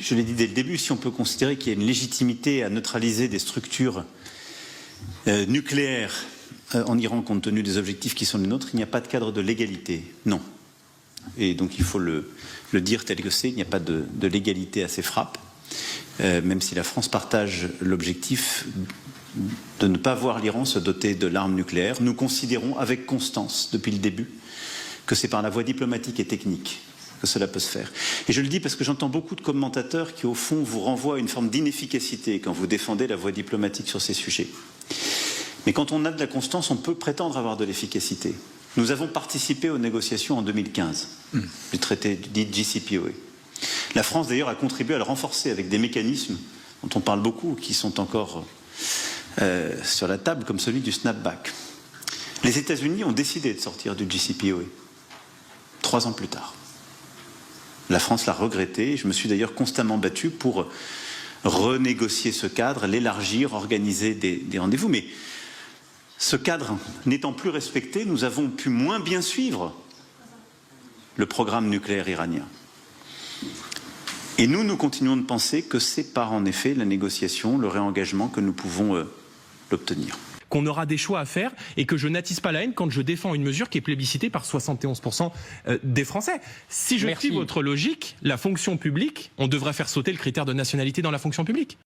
je l'ai dit dès le début, si on peut considérer qu'il y a une légitimité à neutraliser des structures nucléaires en Iran compte tenu des objectifs qui sont les nôtres, il n'y a pas de cadre de légalité. Non. Et donc il faut le dire tel que c'est, il n'y a pas de légalité à ces frappes, même si la France partage l'objectif de ne pas voir l'Iran se doter de l'arme nucléaire. Nous considérons avec constance, depuis le début, que c'est par la voie diplomatique et technique que cela peut se faire. Et je le dis parce que j'entends beaucoup de commentateurs qui, au fond, vous renvoient à une forme d'inefficacité quand vous défendez la voie diplomatique sur ces sujets. Mais quand on a de la constance, on peut prétendre avoir de l'efficacité. Nous avons participé aux négociations en 2015 du traité dit JCPOA. La France, d'ailleurs, a contribué à le renforcer avec des mécanismes dont on parle beaucoup, qui sont encore sur la table, comme celui du snapback. Les États-Unis ont décidé de sortir du JCPOA 3 ans plus tard. La France l'a regretté. Je me suis d'ailleurs constamment battu pour renégocier ce cadre, l'élargir, organiser des rendez-vous. Mais ce cadre n'étant plus respecté, nous avons pu moins bien suivre le programme nucléaire iranien. Et nous continuons de penser que c'est par, en effet, la négociation, le réengagement que nous pouvons l'obtenir. Qu'on aura des choix à faire et que je n'attise pas la haine quand je défends une mesure qui est plébiscitée par 71% des Français. Si je suis votre logique, la fonction publique, on devrait faire sauter le critère de nationalité dans la fonction publique.